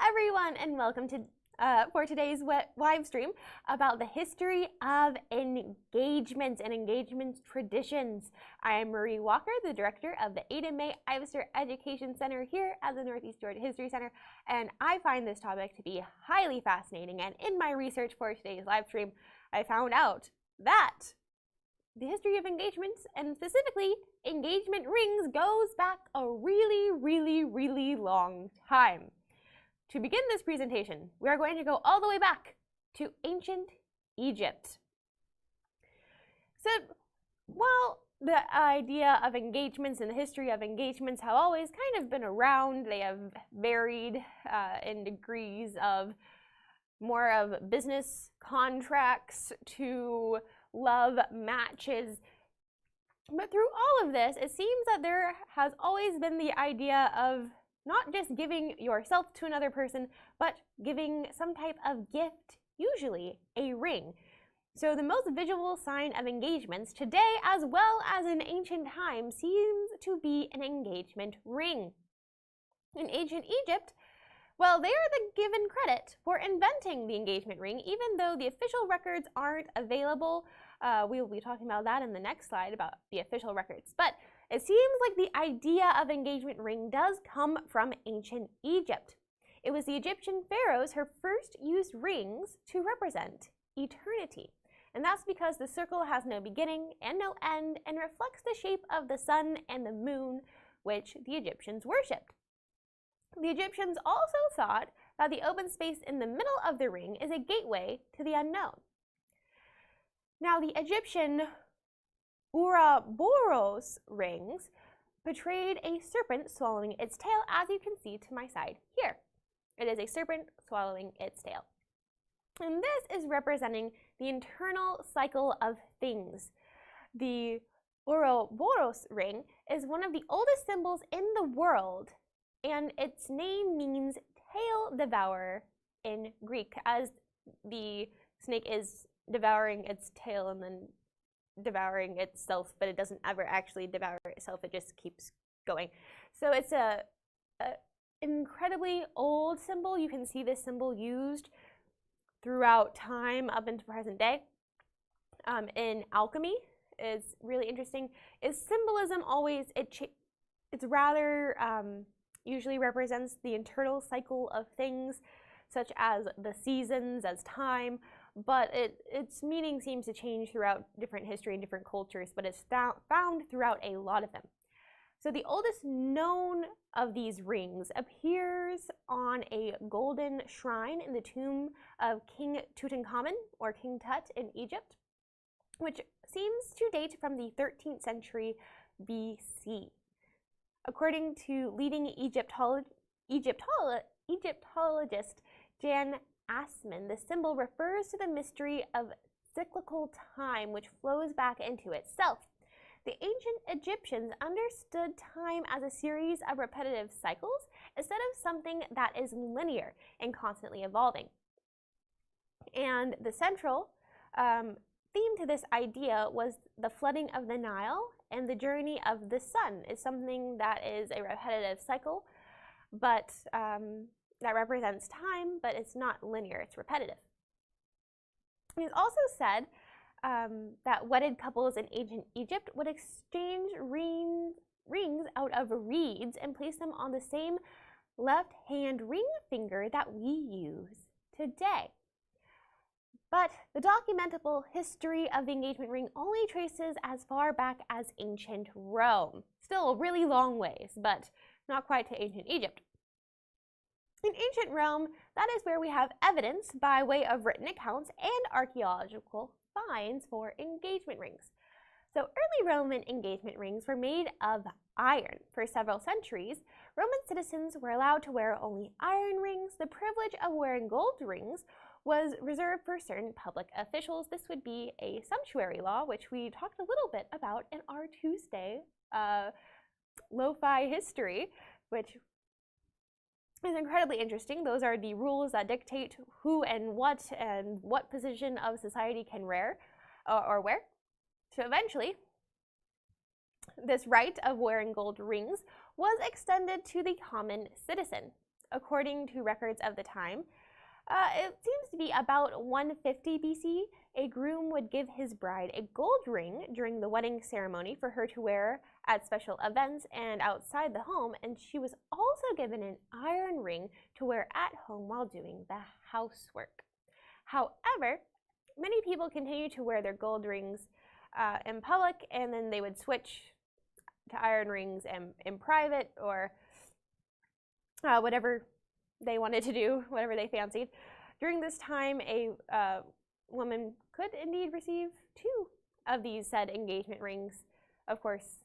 everyone, and welcome to for today's live stream about the history of engagements and engagement traditions. I am Marie Walker, the director of the Ada Mae Ivester Education Center here at the Northeast Georgia History Center, and I find this topic to be highly fascinating. And in my research for today's live stream, I found out that the history of engagements, and specifically engagement rings, goes back a really long time. To begin this presentation, we are going to go all the way back to ancient Egypt. So, while the idea of engagements and the history of engagements have always kind of been around, they have varied in degrees of more of business contracts to love matches. But through all of this, it seems that there has always been the idea of not just giving yourself to another person, but giving some type of gift, usually a ring. So the most visual sign of engagements today, as well as in ancient times, seems to be an engagement ring. In ancient Egypt, well, they are given credit for inventing the engagement ring, even though the official records aren't available. We will be talking about that in the next slide about the official records. But it seems like the idea of engagement ring does come from ancient Egypt. It was the Egyptian pharaohs who first used rings to represent eternity. And that's because the circle has no beginning and no end and reflects the shape of the sun and the moon, which the Egyptians worshipped. The Egyptians also thought that the open space in the middle of the ring is a gateway to the unknown. Now, the Egyptian Ouroboros rings portrayed a serpent swallowing its tail, as you can see to my side here. It is a serpent swallowing its tail. And this is representing the internal cycle of things. The Ouroboros ring is one of the oldest symbols in the world, and its name means tail devourer in Greek, as the snake is devouring its tail and then devouring itself, but it doesn't ever actually devour itself, it just keeps going. So it's a incredibly old symbol. You can see this symbol used throughout time up into present day. In alchemy is really interesting. Is symbolism always, it's rather usually represents the internal cycle of things, such as the seasons, as time, but its meaning seems to change throughout different history and different cultures, but it's found throughout a lot of them. So the oldest known of these rings appears on a golden shrine in the tomb of King Tutankhamun, or King Tut, in Egypt, which seems to date from the 13th century BC. According to leading Egyptologist Jan Assmann, the symbol refers to the mystery of cyclical time, which flows back into itself. The ancient Egyptians understood time as a series of repetitive cycles instead of something that is linear and constantly evolving. And the central theme to this idea was the flooding of the Nile, and the journey of the sun is something that is a repetitive cycle, but that represents time, but it's not linear, it's repetitive. It's also said that wedded couples in ancient Egypt would exchange rings out of reeds and place them on the same left-hand ring finger that we use today. But the documentable history of the engagement ring only traces as far back as ancient Rome. Still a really long ways, but not quite to ancient Egypt. In ancient Rome, that is where we have evidence by way of written accounts and archaeological finds for engagement rings. So early Roman engagement rings were made of iron. For several centuries, Roman citizens were allowed to wear only iron rings. The privilege of wearing gold rings was reserved for certain public officials. This would be a sumptuary law, which we talked a little bit about in our Tuesday lo-fi history, which is incredibly interesting. Those are the rules that dictate who and what position of society can wear or wear. So eventually, this right of wearing gold rings was extended to the common citizen. according to records of the time, it seems to be about 150 BC, a groom would give his bride a gold ring during the wedding ceremony for her to wear at special events and outside the home, and she was also given an iron ring to wear at home while doing the housework. However, many people continue to wear their gold rings in public, and then they would switch to iron rings in private, or whatever they wanted to do, whatever they fancied. During this time, a woman could indeed receive 2 of these said engagement rings. Of course,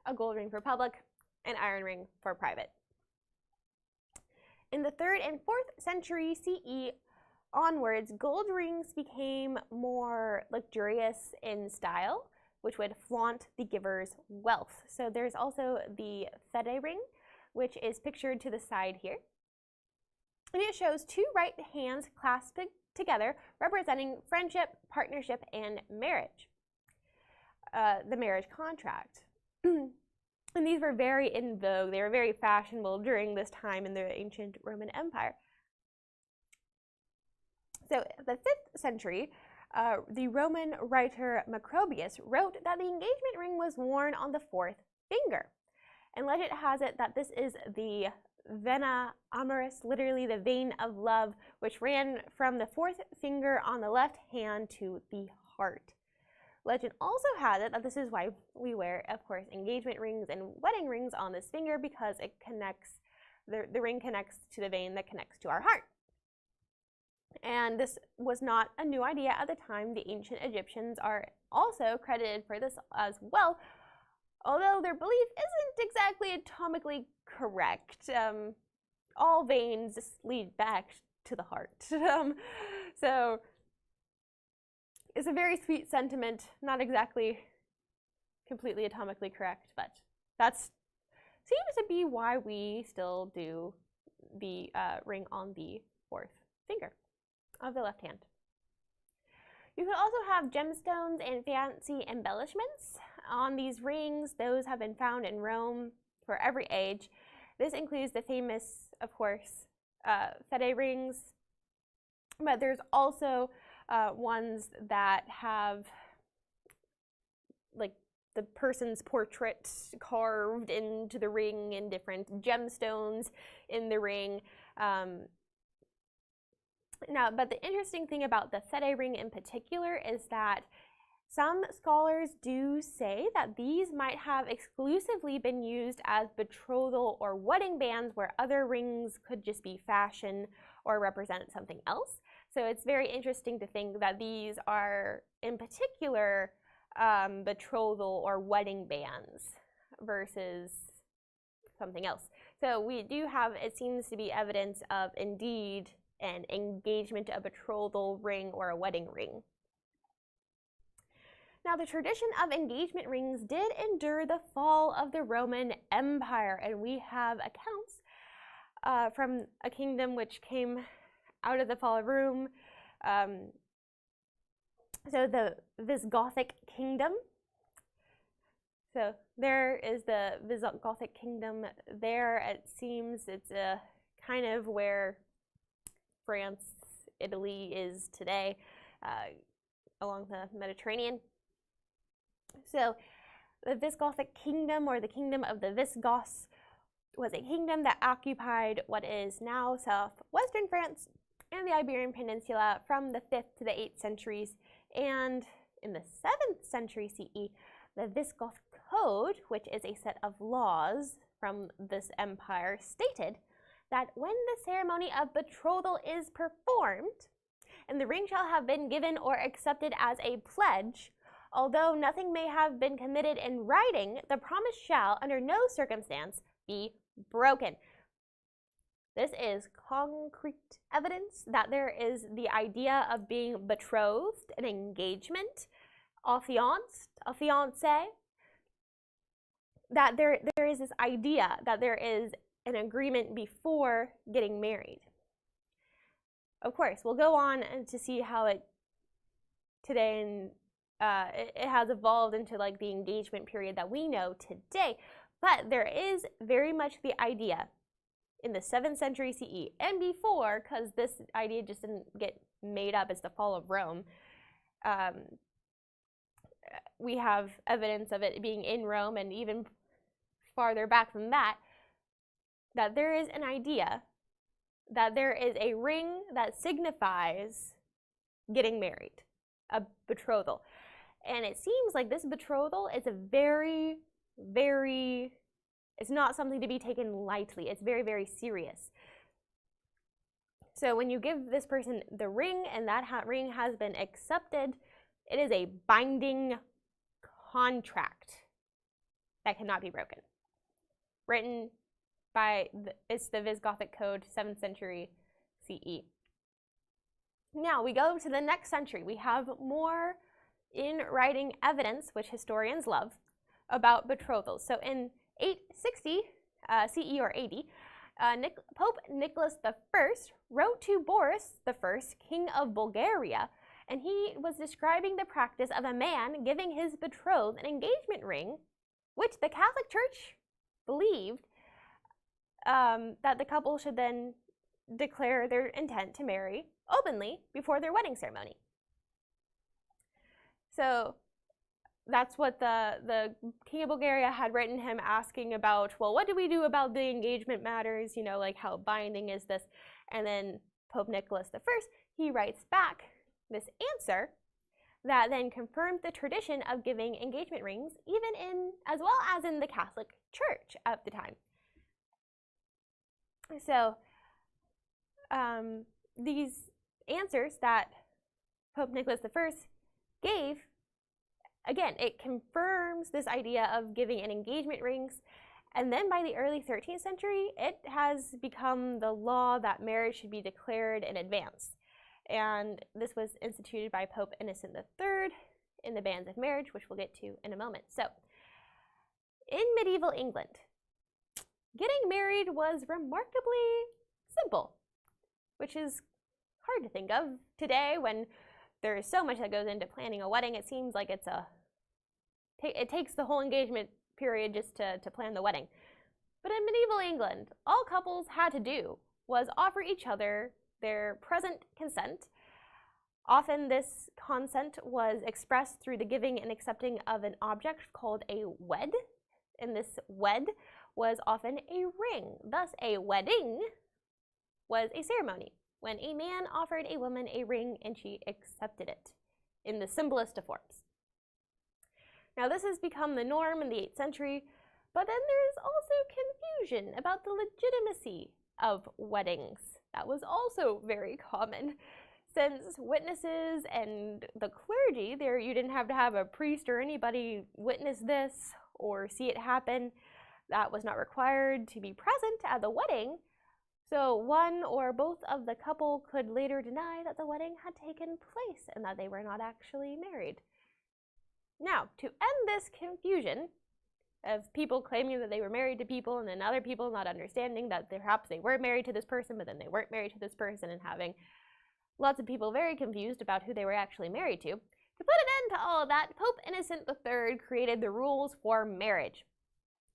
a gold ring for public, an iron ring for private. In the 3rd and 4th century CE onwards, gold rings became more luxurious in style, which would flaunt the giver's wealth. So there's also the fede ring, which is pictured to the side here. And it shows 2 right hands clasped together, representing friendship, partnership, and marriage. The marriage contract. And these were very in vogue. They were very fashionable during this time in the ancient Roman Empire. So the 5th century, the Roman writer Macrobius wrote that the engagement ring was worn on the 4th finger. And legend has it that this is the vena amoris, literally the vein of love, which ran from the 4th finger on the left hand to the heart. Legend also has it that this is why we wear, of course, engagement rings and wedding rings on this finger, because it connects, the ring connects to the vein that connects to our heart. And this was not a new idea at the time. The ancient Egyptians are also credited for this as well, although their belief isn't exactly atomically correct. All veins lead back to the heart. So it's a very sweet sentiment, not exactly completely atomically correct, but that seems to be why we still do the ring on the 4th finger of the left hand. You could also have gemstones and fancy embellishments on these rings. Those have been found in Rome for every age. This includes the famous, of course, fede rings, but there's also ones that have like the person's portrait carved into the ring and different gemstones in the ring. Now, but the interesting thing about the fede ring in particular is that some scholars do say that these might have exclusively been used as betrothal or wedding bands, where other rings could just be fashion or represent something else. So it's very interesting to think that these are, in particular, betrothal or wedding bands versus something else. So we do have, it seems to be evidence of indeed an engagement, a betrothal ring, or a wedding ring. Now, the tradition of engagement rings did endure the fall of the Roman Empire, and we have accounts from a kingdom which came out of the fall of Rome. So the Visigothic kingdom. So there is the Visigothic kingdom there. It seems it's kind of where France, Italy is today, along the Mediterranean. So the Visigothic kingdom, or the kingdom of the Visigoths, was a kingdom that occupied what is now southwestern France and the Iberian Peninsula from the 5th to the 8th centuries. And in the 7th century CE, the Visigothic Code, which is a set of laws from this empire, stated that when the ceremony of betrothal is performed, and the ring shall have been given or accepted as a pledge, although nothing may have been committed in writing, the promise shall, under no circumstance, be broken. This is concrete evidence that there is the idea of being betrothed, an engagement, affianced, a fiancé, that there is this idea that there is an agreement before getting married. Of course, we'll go on to see how it today, and it has evolved into like the engagement period that we know today. But there is very much the idea in the 7th century CE and before, because this idea just didn't get made up as the fall of Rome. We have evidence of it being in Rome and even farther back than that, that there is an idea that there is a ring that signifies getting married, a betrothal. And it seems like this betrothal is a very, very, it's not something to be taken lightly. It's very, very serious. So when you give this person the ring and that ring has been accepted, it is a binding contract that cannot be broken. Written by, it's the Visigothic Code, 7th century CE. Now we go to the next century. We have more in writing evidence, which historians love, about betrothals. So in 860 CE or AD, Pope Nicholas I wrote to Boris I, King of Bulgaria, and he was describing the practice of a man giving his betrothed an engagement ring, which the Catholic Church believed that the couple should then declare their intent to marry openly before their wedding ceremony. So that's what the King of Bulgaria had written him, asking about, well, what do we do about the engagement matters, you know, like how binding is this? And then Pope Nicholas I, he writes back this answer that then confirmed the tradition of giving engagement rings, even in, as well as in the Catholic Church at the time. So these answers that Pope Nicholas I gave, again, it confirms this idea of giving an engagement rings. And then by the early 13th century, it has become the law that marriage should be declared in advance. And this was instituted by Pope Innocent III in the Banns of Marriage, which we'll get to in a moment. So, in medieval England, getting married was remarkably simple, which is hard to think of today when there is so much that goes into planning a wedding. It seems like it takes the whole engagement period just to plan the wedding. But in medieval England, all couples had to do was offer each other their present consent. Often this consent was expressed through the giving and accepting of an object called a wed, and this wed was often a ring. Thus, a wedding was a ceremony when a man offered a woman a ring and she accepted it in the simplest of forms. Now, this has become the norm in the 8th century, but then there is also confusion about the legitimacy of weddings. That was also very common. Since witnesses and the clergy, there you didn't have to have a priest or anybody witness this or see it happen. That was not required to be present at the wedding. So one or both of the couple could later deny that the wedding had taken place and that they were not actually married. Now, to end this confusion of people claiming that they were married to people and then other people not understanding that perhaps they were married to this person, but then they weren't married to this person, and having lots of people very confused about who they were actually married to put an end to all of that, Pope Innocent III created the rules for marriage.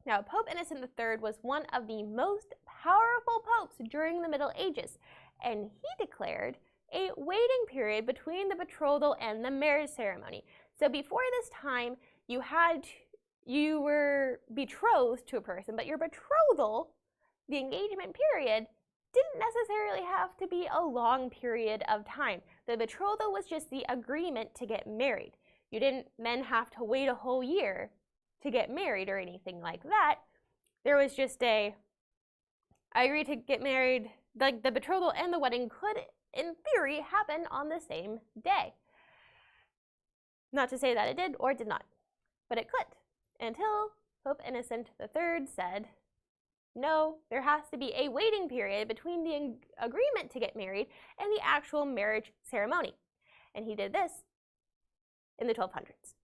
Now, Pope Innocent III was one of the most powerful popes during the Middle Ages, and he declared a waiting period between the betrothal and the marriage ceremony. So before this time, you were betrothed to a person, but your betrothal, the engagement period, didn't necessarily have to be a long period of time. The betrothal was just the agreement to get married. You didn't then have to wait a whole year to get married or anything like that. There was just I agreed to get married. Like, the betrothal and the wedding could, in theory, happen on the same day. Not to say that it did or did not, but it could, until Pope Innocent III said, no, there has to be a waiting period between the agreement to get married and the actual marriage ceremony. And he did this in the 1200s.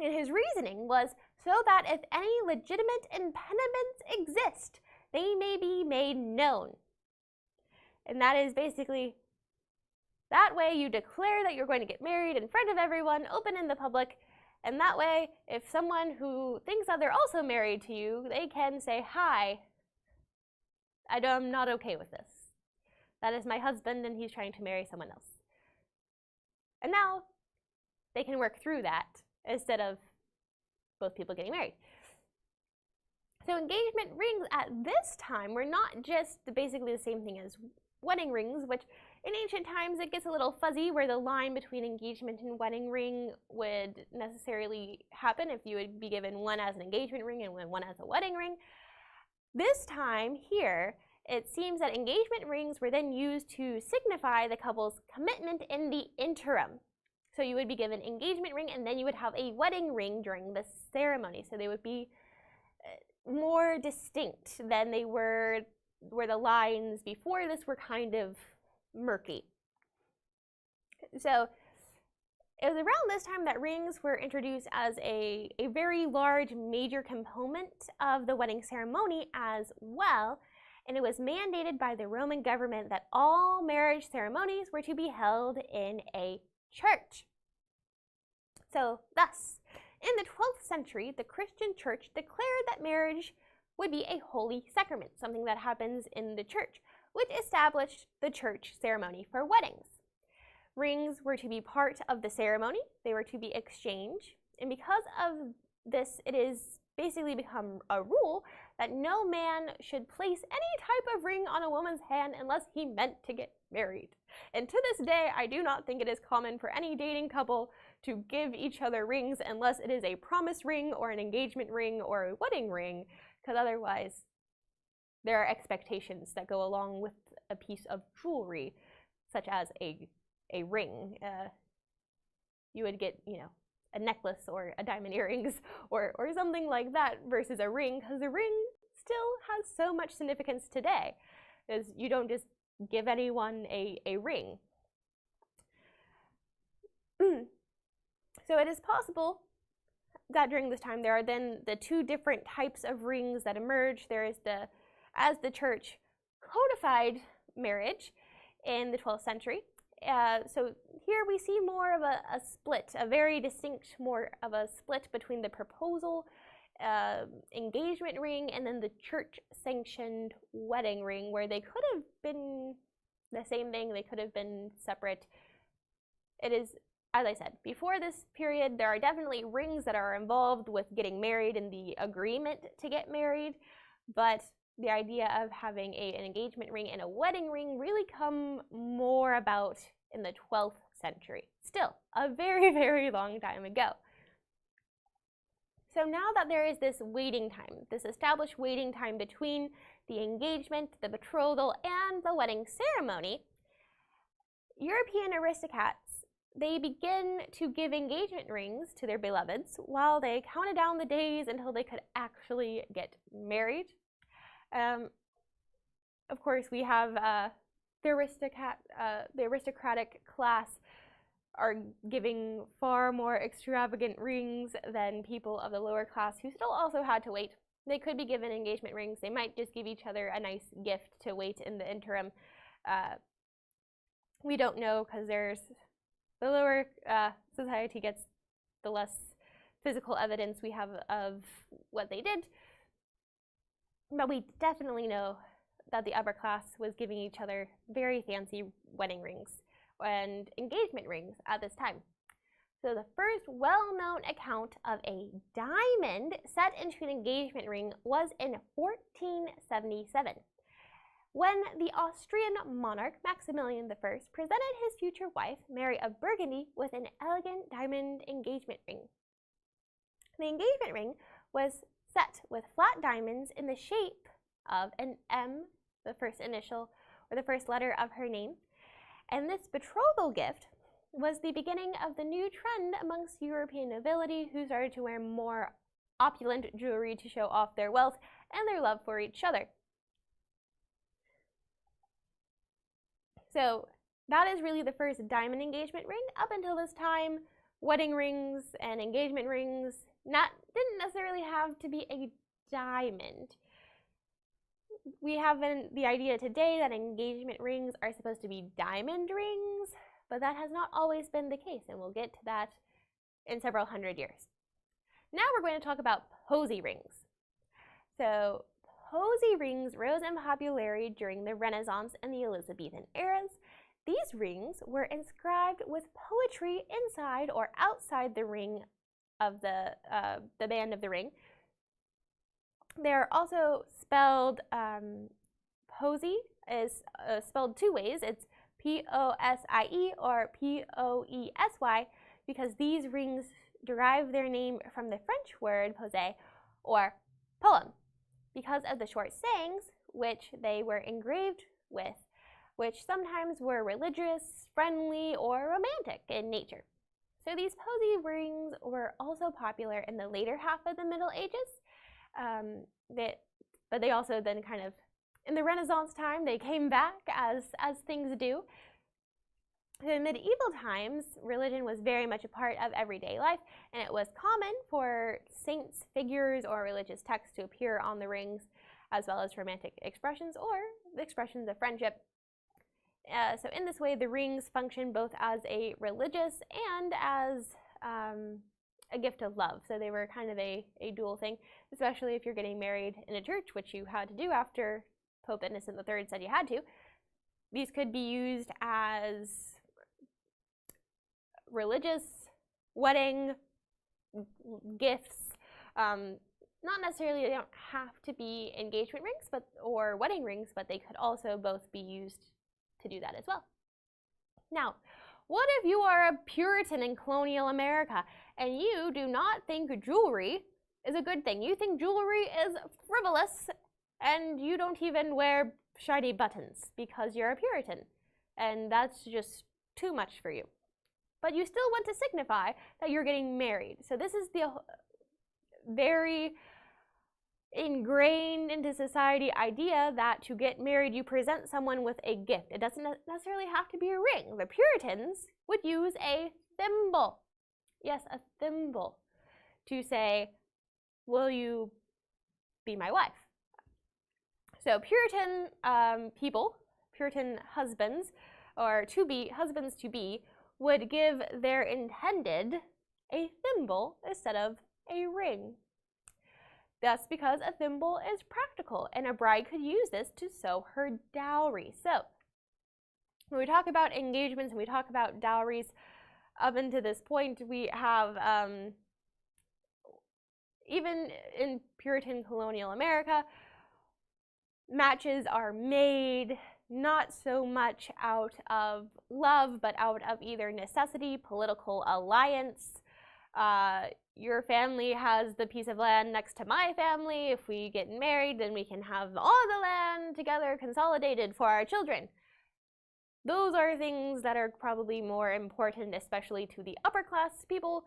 And his reasoning was so that if any legitimate impediments exist, they may be made known. And that is basically, that way you declare that you're going to get married in front of everyone, open in the public, and that way, if someone who thinks that they're also married to you, they can say, hi, I'm not okay with this. That is my husband and he's trying to marry someone else. And now they can work through that instead of both people getting married. So engagement rings at this time were not just basically the same thing as wedding rings, which in ancient times it gets a little fuzzy where the line between engagement and wedding ring would necessarily happen if you would be given one as an engagement ring and one as a wedding ring. This time here, it seems that engagement rings were then used to signify the couple's commitment in the interim. So you would be given an engagement ring and then you would have a wedding ring during the ceremony. So they would be more distinct than they were where the lines before this were kind of murky. So it was around this time that rings were introduced as a very large major component of the wedding ceremony as well, and it was mandated by the Roman government that all marriage ceremonies were to be held in a church. So thus, in the 12th century, the Christian church declared that marriage would be a holy sacrament, something that happens in the church, which established the church ceremony for weddings. Rings were to be part of the ceremony, they were to be exchanged, and because of this, it is basically become a rule that no man should place any type of ring on a woman's hand unless he meant to get married. And to this day, I do not think it is common for any dating couple to give each other rings unless it is a promise ring or an engagement ring or a wedding ring, because otherwise there are expectations that go along with a piece of jewelry, such as a ring. You would get, a necklace or a diamond earrings or something like that versus a ring, because a ring still has so much significance today, because you don't just give anyone a ring. So it is possible that during this time there are then the two different types of rings that emerge. There is as the church codified marriage in the 12th century. So here we see more of a split, a very distinct more of a split between the proposal engagement ring and then the church-sanctioned wedding ring, where they could have been the same thing, they could have been separate. It is, as I said, before this period, there are definitely rings that are involved with getting married and the agreement to get married, but the idea of having an engagement ring and a wedding ring really come more about in the 12th century. Still, a very, very long time ago. So now that there is this waiting time, this established waiting time between the engagement, the betrothal, and the wedding ceremony, European aristocrats, they begin to give engagement rings to their beloveds while they counted down the days until they could actually get married. Of course, we have the aristocratic class are giving far more extravagant rings than people of the lower class who still also had to wait. They could be given engagement rings. They might just give each other a nice gift to wait in the interim. We don't know, because there's the lower society gets the less physical evidence we have of what they did. But we definitely know that the upper class was giving each other very fancy wedding rings and engagement rings at this time. So the first well-known account of a diamond set into an engagement ring was in 1477, when the Austrian monarch Maximilian I presented his future wife, Mary of Burgundy, with an elegant diamond engagement ring. The engagement ring was set with flat diamonds in the shape of an M, the first initial or the first letter of her name, and this betrothal gift was the beginning of the new trend amongst European nobility, who started to wear more opulent jewelry to show off their wealth and their love for each other. So that is really the first diamond engagement ring. Up until this time, wedding rings and engagement rings didn't necessarily have to be a diamond. We have the idea today that engagement rings are supposed to be diamond rings, but that has not always been the case, and we'll get to that in several hundred years. Now we're going to talk about Posie rings. So Posie rings rose in popularity during the Renaissance and the Elizabethan eras. These rings were inscribed with poetry inside or outside the ring of the band of the ring. They're also spelled, Posie is spelled two ways. It's P-O-S-I-E or P-O-E-S-Y, because these rings derive their name from the French word posé, or poem, because of the short sayings which they were engraved with, which sometimes were religious, friendly, or romantic in nature. So these Posie rings were also popular in the later half of the Middle Ages, but they also then kind of, in the Renaissance time, they came back as things do. In medieval times, religion was very much a part of everyday life, and it was common for saints, figures, or religious texts to appear on the rings, as well as romantic expressions or expressions of friendship. So in this way, the rings function both as a religious and as a gift of love. So they were kind of a dual thing, especially if you're getting married in a church, which you had to do after Pope Innocent III said you had to. These could be used as religious, wedding gifts. Not necessarily, they don't have to be engagement rings or wedding rings, but they could also both be used to do that as well. Now, what if you are a Puritan in colonial America and you do not think jewelry is a good thing? You think jewelry is frivolous and you don't even wear shiny buttons because you're a Puritan, and that's just too much for you. But you still want to signify that you're getting married. So this is the very ingrained into society idea that to get married, you present someone with a gift. It doesn't necessarily have to be a ring. The Puritans would use a thimble. Yes, a thimble, to say, will you be my wife? So Puritan people, Puritan husbands, or husbands to be, would give their intended a thimble instead of a ring. That's because a thimble is practical, and a bride could use this to sow her dowry. So when we talk about engagements and we talk about dowries, up until this point, we have, even in Puritan colonial America, matches are made not so much out of love, but out of either necessity, political alliance. Your family has the piece of land next to my family. If we get married, then we can have all the land together consolidated for our children. Those are things that are probably more important, especially to the upper class people,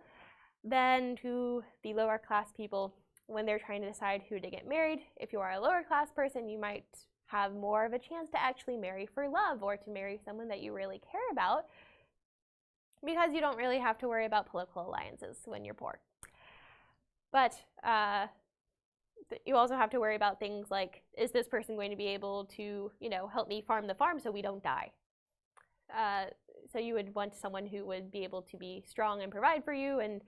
than to the lower class people when they're trying to decide who to get married. If you are a lower class person, you might have more of a chance to actually marry for love, or to marry someone that you really care about, because you don't really have to worry about political alliances when you're poor. But you also have to worry about things like, is this person going to be able to, help me farm the farm so we don't die? So you would want someone who would be able to be strong and provide for you, and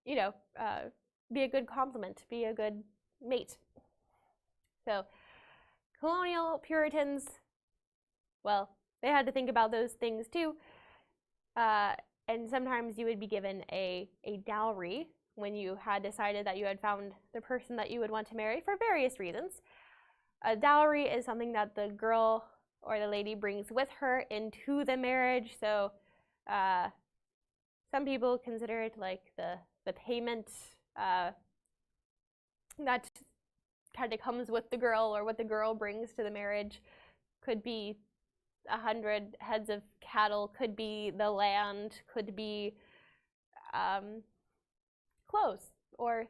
be a good complement, be a good mate. So colonial Puritans, well, they had to think about those things too. And sometimes you would be given a dowry when you had decided that you had found the person that you would want to marry for various reasons. A dowry is something that the girl or the lady brings with her into the marriage. So some people consider it like the payment that kind of comes with the girl, or what the girl brings to the marriage. Could be 100 heads of cattle, could be the land, could be clothes, or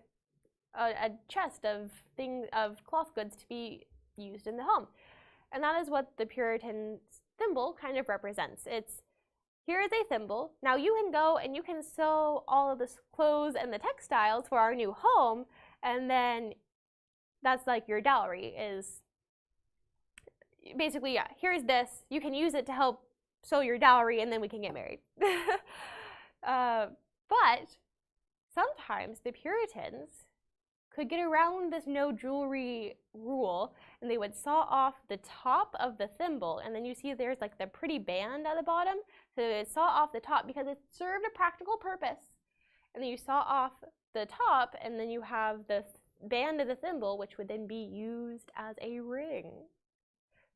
a chest of cloth goods to be used in the home. And that is what the Puritan thimble kind of represents. It's, here is a thimble. Now you can go and you can sew all of the clothes and the textiles for our new home, and then that's like your dowry. Is basically, yeah, here's this, you can use it to help sew your dowry, and then we can get married. But sometimes the Puritans could get around this no jewelry rule, and they would saw off the top of the thimble, and then you see there's like the pretty band at the bottom, so they would saw off the top because it served a practical purpose. And then you saw off the top, and then you have the band of the thimble, which would then be used as a ring.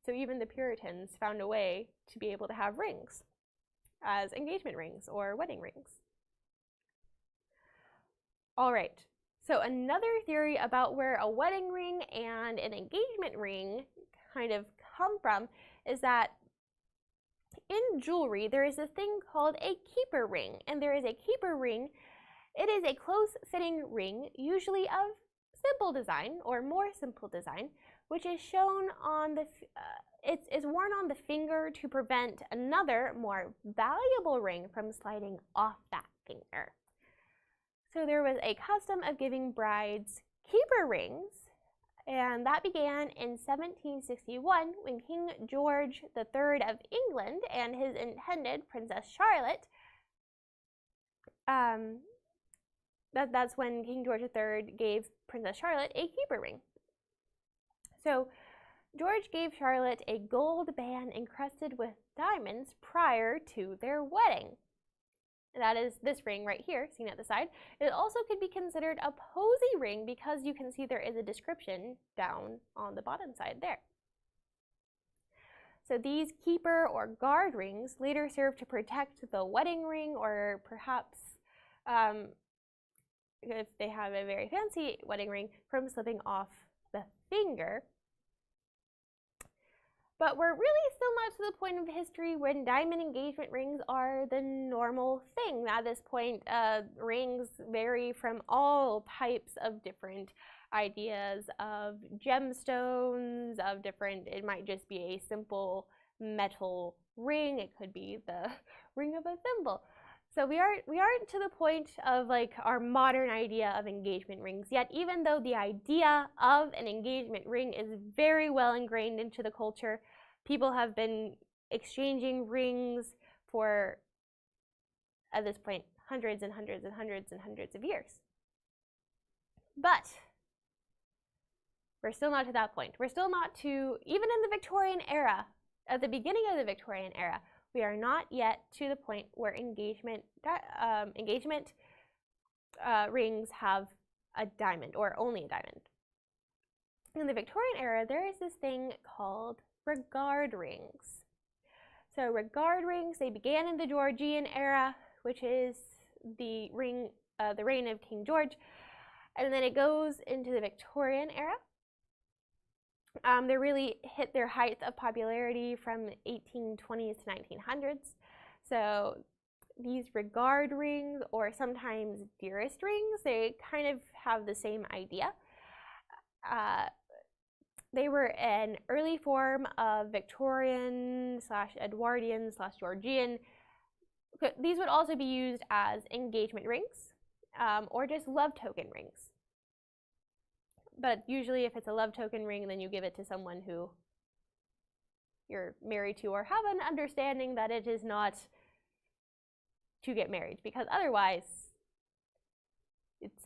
So even the Puritans found a way to be able to have rings as engagement rings or wedding rings. All right. So another theory about where a wedding ring and an engagement ring kind of come from is that in jewelry, there is a thing called a keeper ring. And there is a keeper ring. It is a close-fitting ring, usually of simple design or more simple design, which is shown on the, it's worn on the finger to prevent another more valuable ring from sliding off that finger. So there was a custom of giving brides keeper rings, and that began in 1761 when King George III of England and his intended Princess Charlotte, that's when King George III gave Princess Charlotte a keeper ring. So George gave Charlotte a gold band encrusted with diamonds prior to their wedding. That is this ring right here, seen at the side. It also could be considered a Posie ring because you can see there is a description down on the bottom side there. So these keeper or guard rings later served to protect the wedding ring, or perhaps if they have a very fancy wedding ring, from slipping off the finger. But we're really still not to the point of history when diamond engagement rings are the normal thing. At this point, rings vary from all types of different ideas of gemstones, of different, it might just be a simple metal ring, it could be the ring of a thimble. So we aren't to the point of like our modern idea of engagement rings yet, even though the idea of an engagement ring is very well ingrained into the culture. People have been exchanging rings for, at this point, hundreds and hundreds and hundreds and hundreds of years. But we're still not to that point. We're still not to, even in the Victorian era, at the beginning of the Victorian era, we are not yet to the point where engagement rings have a diamond, or only a diamond. In the Victorian era, there is this thing called regard rings. So regard rings, they began in the Georgian era, which is the reign of King George, and then it goes into the Victorian era. They really hit their height of popularity from the 1820s to 1900s. So these regard rings, or sometimes dearest rings, they kind of have the same idea. They were an early form of Victorian / Edwardian / Georgian. These would also be used as engagement rings, or just love token rings. But usually if it's a love token ring, then you give it to someone who you're married to, or have an understanding that it is not to get married, because otherwise it's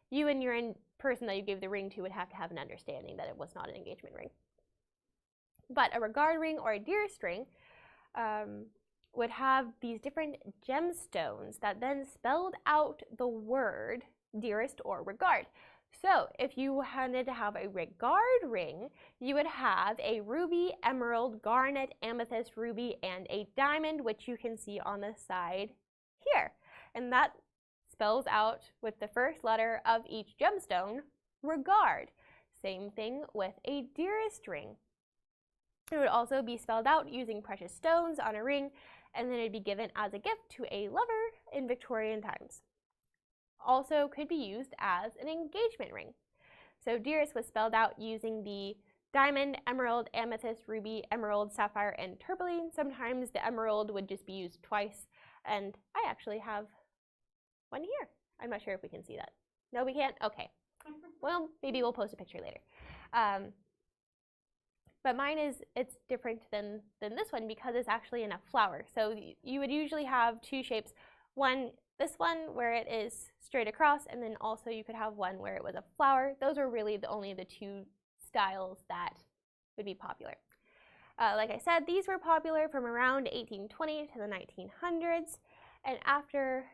you and your person that you gave the ring to would have an understanding that it was not an engagement ring. But a regard ring or a dearest ring would have these different gemstones that then spelled out the word dearest or regard. So if you wanted to have a regard ring, you would have a ruby, emerald, garnet, amethyst, ruby, and a diamond, which you can see on the side here. And that spells out with the first letter of each gemstone, regard. Same thing with a dearest ring. It would also be spelled out using precious stones on a ring, and then it'd be given as a gift to a lover in Victorian times. Also could be used as an engagement ring. So dearest was spelled out using the diamond, emerald, amethyst, ruby, emerald, sapphire, and tourmaline. Sometimes the emerald would just be used twice, and I actually have one here. I'm not sure if we can see that. No, we can't? Okay. Well, maybe we'll post a picture later. But mine it's different than this one because it's actually in a flower. So you would usually have two shapes. One this one where it is straight across, and then also you could have one where it was a flower. Those are really only the two styles that would be popular. Like I said, these were popular from around 1820 to the 1900s, and after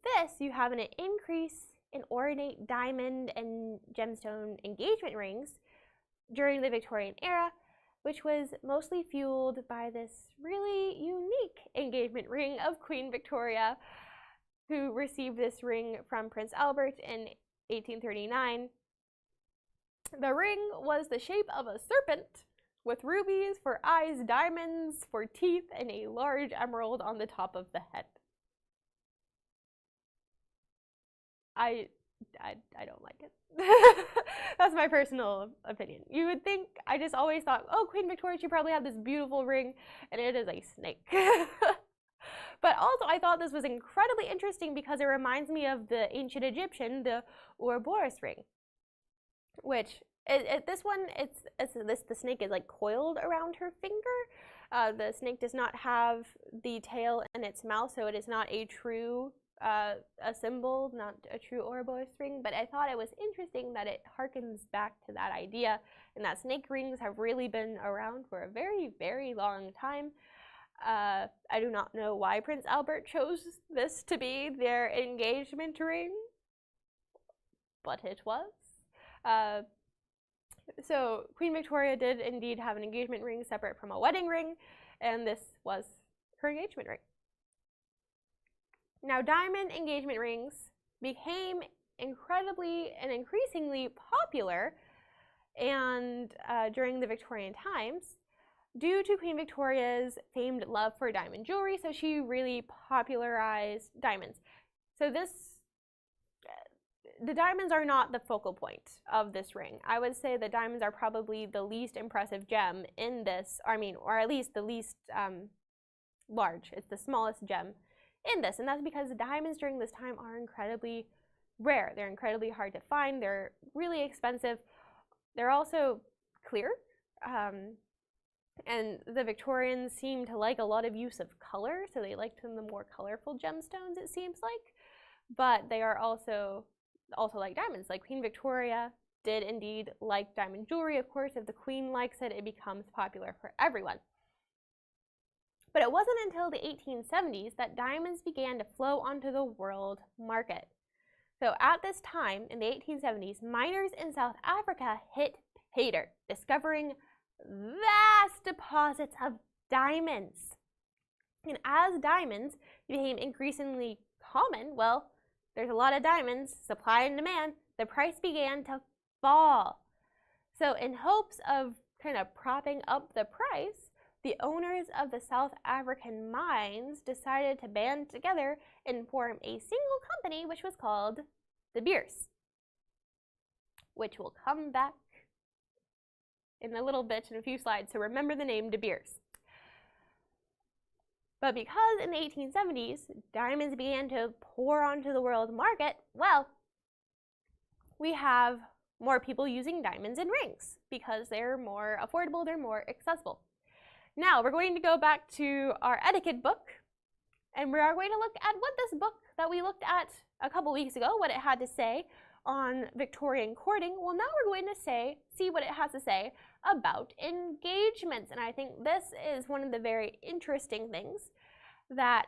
this, you have an increase in ornate diamond and gemstone engagement rings during the Victorian era, which was mostly fueled by this really unique engagement ring of Queen Victoria, who received this ring from Prince Albert in 1839. The ring was the shape of a serpent with rubies for eyes, diamonds for teeth, and a large emerald on the top of the head. I don't like it. That's my personal opinion. You would think, I just always thought, oh, Queen Victoria, she probably had this beautiful ring, and it is a snake. But also, I thought this was incredibly interesting because it reminds me of the ancient Egyptian, the Ouroboros ring, which this one, the snake is like coiled around her finger. The snake does not have the tail in its mouth, so it is not a true a symbol, not a true Ouroboros ring, but I thought it was interesting that it harkens back to that idea, and that snake rings have really been around for a very, very long time. I do not know why Prince Albert chose this to be their engagement ring, but it was. So Queen Victoria did indeed have an engagement ring separate from a wedding ring, and this was her engagement ring. Now, diamond engagement rings became incredibly and increasingly popular and during the Victorian times due to Queen Victoria's famed love for diamond jewelry, so she really popularized diamonds. So the diamonds are not the focal point of this ring. I would say the diamonds are probably the least impressive gem in this, or at least the least large. It's the smallest gem in this, and that's because the diamonds during this time are incredibly rare. They're incredibly hard to find. They're really expensive. They're also clear, and the Victorians seem to like a lot of use of color, so they liked the more colorful gemstones, it seems like. But they are also like diamonds. Like Queen Victoria did indeed like diamond jewelry. Of course, if the Queen likes it, it becomes popular for everyone. But it wasn't until the 1870s that diamonds began to flow onto the world market. So at this time, in the 1870s, miners in South Africa hit pay dirt, discovering vast deposits of diamonds. And as diamonds became increasingly common, well, there's a lot of diamonds, supply and demand, the price began to fall. So in hopes of kind of propping up the price, the owners of the South African mines decided to band together and form a single company, which was called De Beers, which will come back in a little bit, in a few slides, so remember the name De Beers. But because in the 1870s, diamonds began to pour onto the world market, well, we have more people using diamonds in rings because they're more affordable, they're more accessible. Now, we're going to go back to our etiquette book, and we are going to look at what this book that we looked at a couple weeks ago, what it had to say on Victorian courting. Well, now we're going to see what it has to say about engagements, and I think this is one of the very interesting things that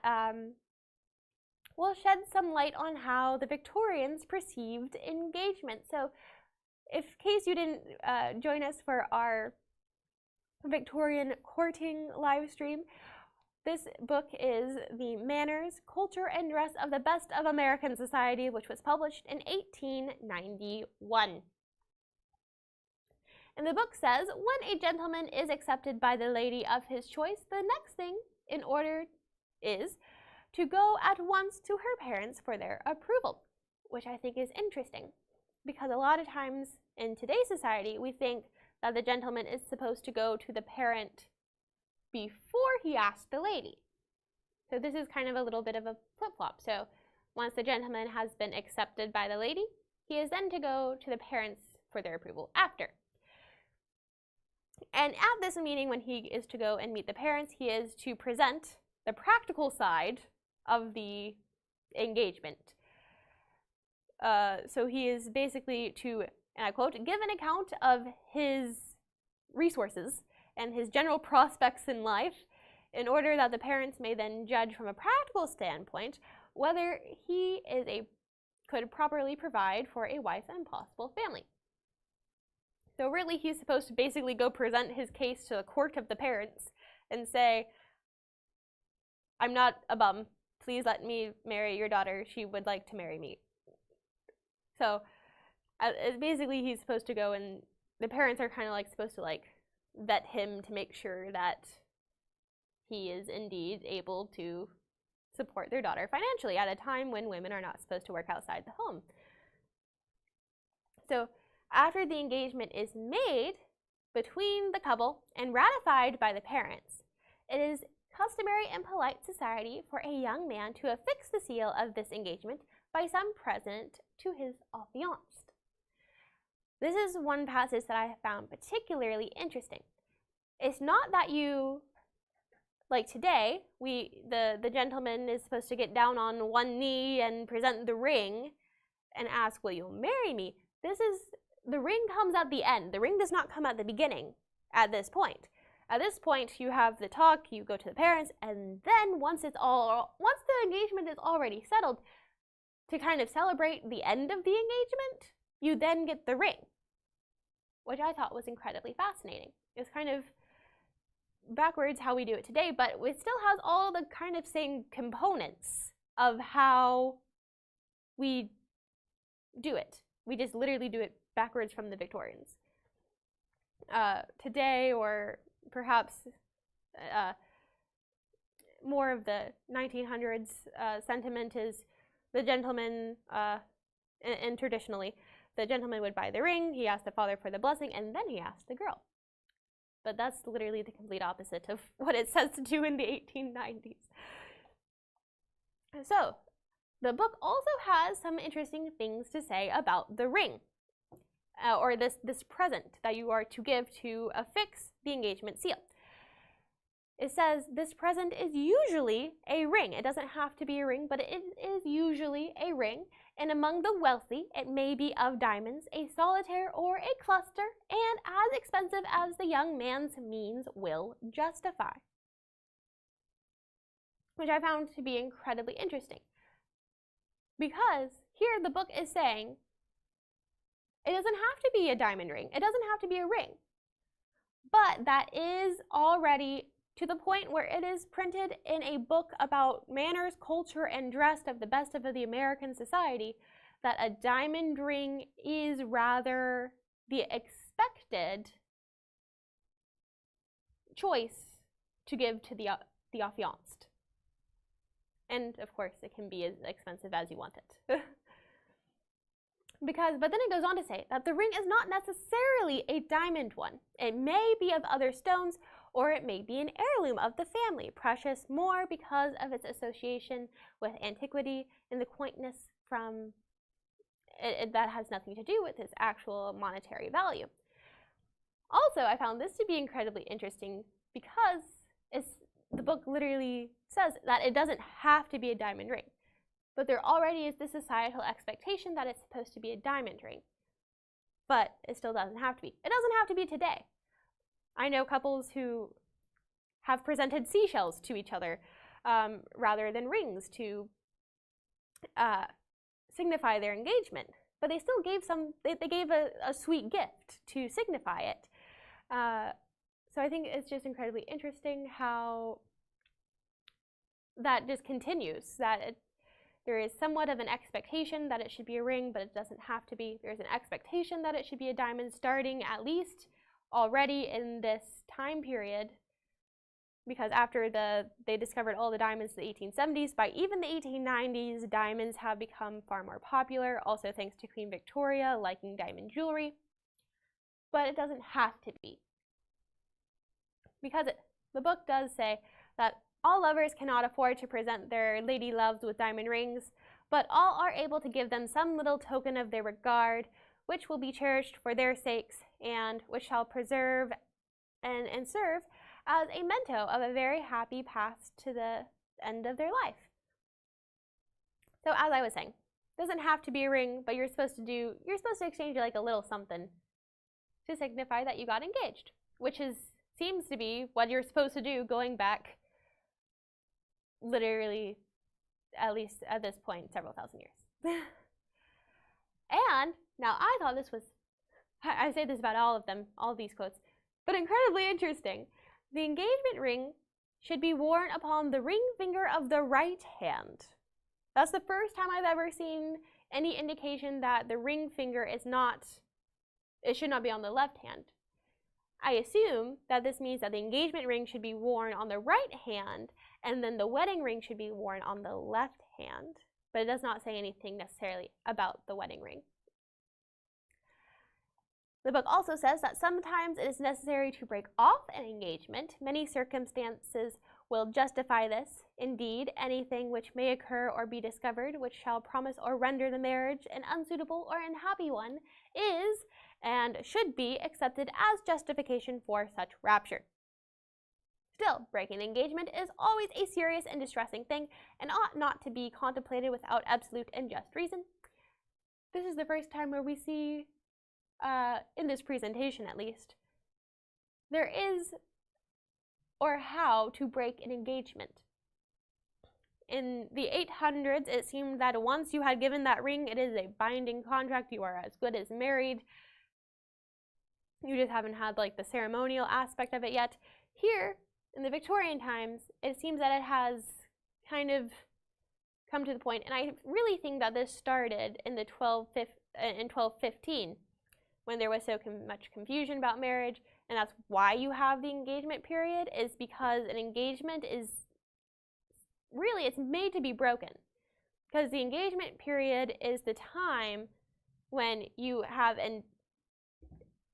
will shed some light on how the Victorians perceived engagement. So, in case you didn't join us for our Victorian courting live stream, this book is The Manners, Culture, and Dress of the Best of American Society, which was published in 1891. And the book says, when a gentleman is accepted by the lady of his choice, the next thing in order is to go at once to her parents for their approval, which I think is interesting, because a lot of times in today's society, we think that the gentleman is supposed to go to the parent before he asks the lady. So this is kind of a little bit of a flip-flop. So once the gentleman has been accepted by the lady, he is then to go to the parents for their approval after. And at this meeting, when he is to go and meet the parents, he is to present the practical side of the engagement. So he is basically to, and I quote, give an account of his resources and his general prospects in life in order that the parents may then judge from a practical standpoint whether he could properly provide for a wife and possible family. So really he's supposed to basically go present his case to the court of the parents and say, I'm not a bum. Please let me marry your daughter. She would like to marry me. So basically he's supposed to go, and the parents are kind of like supposed to like vet him to make sure that he is indeed able to support their daughter financially at a time when women are not supposed to work outside the home. So after the engagement is made between the couple and ratified by the parents, it is customary in polite society for a young man to affix the seal of this engagement by some present to his affianced. This is one passage that I have found particularly interesting. It's not that you, like today, the gentleman is supposed to get down on one knee and present the ring and ask, will you marry me? The ring comes at the end. The ring does not come at the beginning at this point. At this point, you have the talk, you go to the parents, and then once the engagement is already settled, to kind of celebrate the end of the engagement, you then get the ring, which I thought was incredibly fascinating. It's kind of backwards how we do it today, but it still has all the kind of same components of how we do it. We just literally do it backwards from the Victorians. Today, or perhaps more of the 1900s sentiment is the gentleman, and traditionally, the gentleman would buy the ring, he asked the father for the blessing, and then he asked the girl. But that's literally the complete opposite of what it says to do in the 1890s. So, the book also has some interesting things to say about the ring, or this present that you are to give to affix the engagement seal. It says this present is usually a ring. It doesn't have to be a ring, but it is usually a ring. And among the wealthy, it may be of diamonds, a solitaire or a cluster, and as expensive as the young man's means will justify. Which I found to be incredibly interesting. Because here the book is saying it doesn't have to be a diamond ring. It doesn't have to be a ring. But that is already to the point where it is printed in a book about manners, culture, and dress of the best of the American society, that a diamond ring is rather the expected choice to give to the affianced. And of course, it can be as expensive as you want it. But then it goes on to say that the ring is not necessarily a diamond one. It may be of other stones, or it may be an heirloom of the family, precious more because of its association with antiquity and the quaintness from it that has nothing to do with its actual monetary value. Also, I found this to be incredibly interesting because the book literally says that it doesn't have to be a diamond ring. But there already is this societal expectation that it's supposed to be a diamond ring. But it still doesn't have to be. It doesn't have to be today. I know couples who have presented seashells to each other rather than rings to signify their engagement. But they still gave they gave a sweet gift to signify it. So I think it's just incredibly interesting how that just continues, that there is somewhat of an expectation that it should be a ring, but it doesn't have to be. There's an expectation that it should be a diamond starting at least already in this time period, because after they discovered all the diamonds in the 1870s, by even the 1890s, diamonds have become far more popular, also thanks to Queen Victoria liking diamond jewelry. But it doesn't have to be. Because the book does say that all lovers cannot afford to present their lady loves with diamond rings, but all are able to give them some little token of their regard, which will be cherished for their sakes, and which shall preserve and serve as a memento of a very happy path to the end of their life. So as I was saying, doesn't have to be a ring, but you're supposed to exchange like a little something to signify that you got engaged, which seems to be what you're supposed to do going back literally, at least at this point, several thousand years. And now I thought this was, I say this about all of them, all of these quotes, but incredibly interesting. The engagement ring should be worn upon the ring finger of the right hand. That's the first time I've ever seen any indication that the ring finger is not, it should not be on the left hand. I assume that this means that the engagement ring should be worn on the right hand, and then the wedding ring should be worn on the left hand. But it does not say anything necessarily about the wedding ring. The book also says that sometimes it is necessary to break off an engagement. Many circumstances will justify this. Indeed, anything which may occur or be discovered which shall promise or render the marriage an unsuitable or unhappy one is and should be accepted as justification for such rupture. Still, breaking an engagement is always a serious and distressing thing and ought not to be contemplated without absolute and just reason. This is the first time where we see, in this presentation at least, there is or how to break an engagement. In the 800s, it seemed that once you had given that ring, it is a binding contract. You are as good as married. You just haven't had like the ceremonial aspect of it yet. Here, in the Victorian times, it seems that it has kind of come to the point, and I really think that this started in 1215, when there was so much confusion about marriage, and that's why you have the engagement period, is because an engagement is really, it's made to be broken. Because the engagement period is the time when you have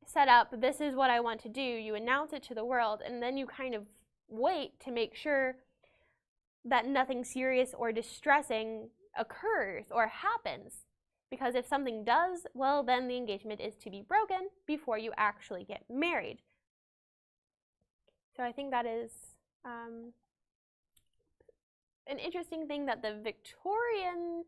set up, this is what I want to do, you announce it to the world, and then you kind of wait to make sure that nothing serious or distressing occurs or happens. Because if something does, well, then the engagement is to be broken before you actually get married. So I think that is an interesting thing that the Victorian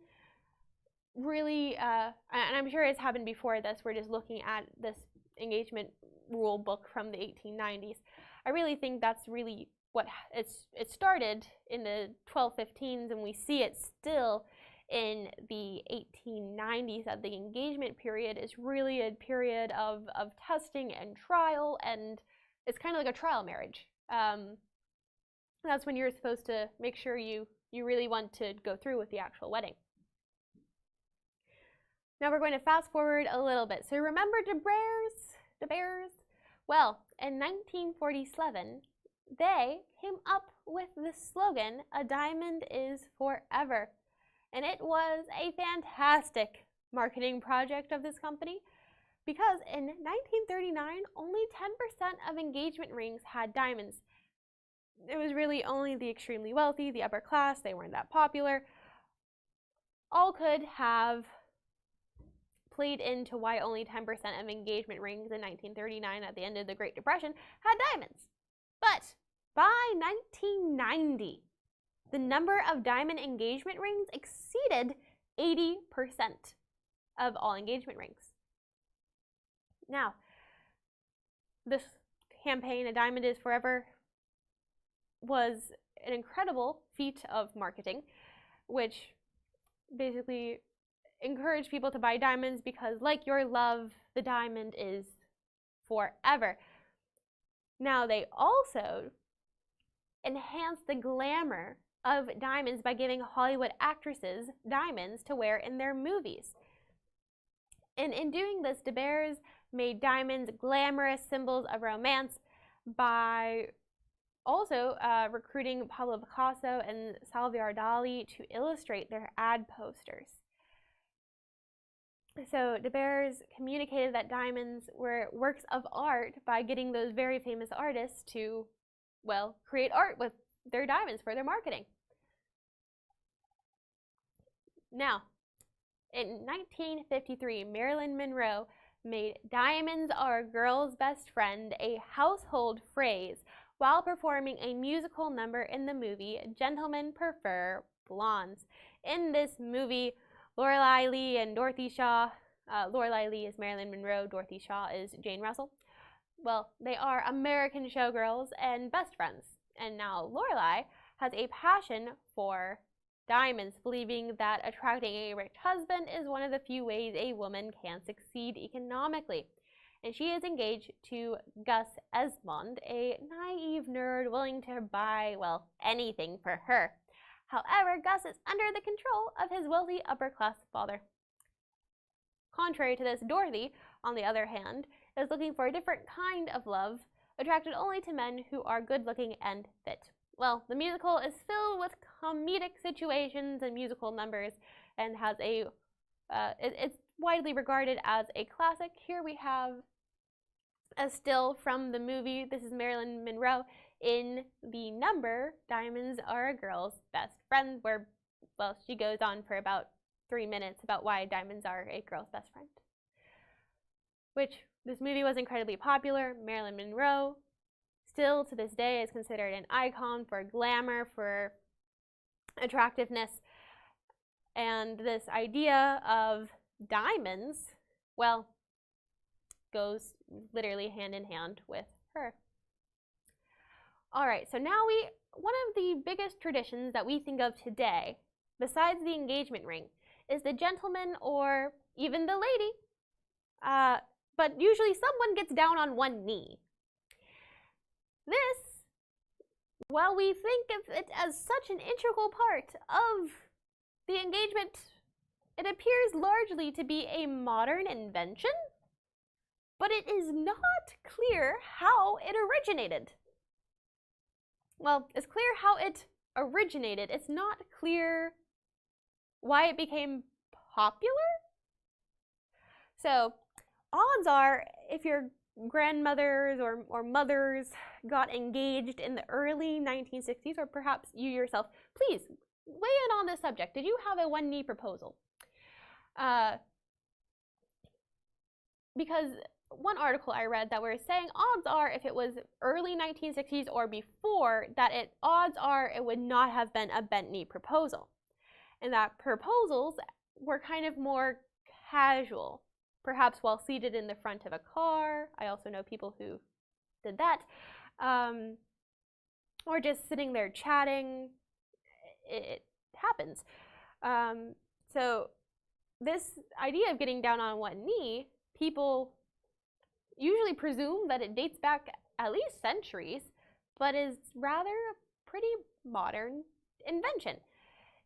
really, and I'm sure it's happened before this, we're just looking at this engagement rule book from the 1890s. I really think that's really what it started in the 1215s, and we see it still in the 1890s, that the engagement period is really a period of testing and trial, and it's kind of like a trial marriage. That's when you're supposed to make sure you really want to go through with the actual wedding. Now we're going to fast forward a little bit. So remember De Beers? Well, in 1947, they came up with the slogan, "A diamond is forever." And it was a fantastic marketing project of this company, because in 1939, only 10% of engagement rings had diamonds. It was really only the extremely wealthy, the upper class, they weren't that popular, all could have played into why only 10% of engagement rings in 1939 at the end of the Great Depression had diamonds. But by 1990, the number of diamond engagement rings exceeded 80% of all engagement rings. Now, this campaign, "A Diamond is Forever," was an incredible feat of marketing, which basically encouraged people to buy diamonds because, like your love, the diamond is forever. Now, they also enhanced the glamour of diamonds by giving Hollywood actresses diamonds to wear in their movies. And in doing this, De Beers made diamonds glamorous symbols of romance by also recruiting Pablo Picasso and Salvador Dali to illustrate their ad posters. So De Beers communicated that diamonds were works of art by getting those very famous artists to, well, create art with their diamonds for their marketing. Now, in 1953, Marilyn Monroe made "Diamonds are a girl's best friend" a household phrase while performing a musical number in the movie Gentlemen Prefer Blondes. in this movie, Lorelei Lee and Dorothy Shaw, Lorelei Lee is Marilyn Monroe, Dorothy Shaw is Jane Russell. Well, they are American showgirls and best friends. And now Lorelei has a passion for diamonds, believing that attracting a rich husband is one of the few ways a woman can succeed economically. And she is engaged to Gus Esmond, a naive nerd willing to buy, well, anything for her. However, Gus is under the control of his wealthy upper-class father. Contrary to this, Dorothy, on the other hand, is looking for a different kind of love, attracted only to men who are good-looking and fit. Well, the musical is filled with comedic situations and musical numbers and has a, it's widely regarded as a classic. Here we have a still from the movie. This is Marilyn Monroe in the number Diamonds Are a Girl's Best Friend, where, well, she goes on for about 3 minutes about why diamonds are a girl's best friend. Which, this movie was incredibly popular. Marilyn Monroe, still to this day, is considered an icon for glamour, for attractiveness, and this idea of diamonds, well, goes literally hand in hand with her. All right, so now one of the biggest traditions that we think of today, besides the engagement ring, is the gentleman or even the lady, but usually someone gets down on one knee. This, while we think of it as such an integral part of the engagement, it appears largely to be a modern invention, but it is not clear how it originated. Well, it's clear how it originated. It's not clear why it became popular. So, odds are, if your grandmothers or mothers got engaged in the early 1960s, or perhaps you yourself, please weigh in on this subject. Did you have a one-knee proposal? Because one article I read that was saying odds are if it was early 1960s or before, that odds are it would not have been a bent knee proposal. And that proposals were kind of more casual, perhaps while seated in the front of a car. I also know people who did that. Or just sitting there chatting. It happens. So this idea of getting down on one knee, people usually presume that it dates back at least centuries, but is rather a pretty modern invention.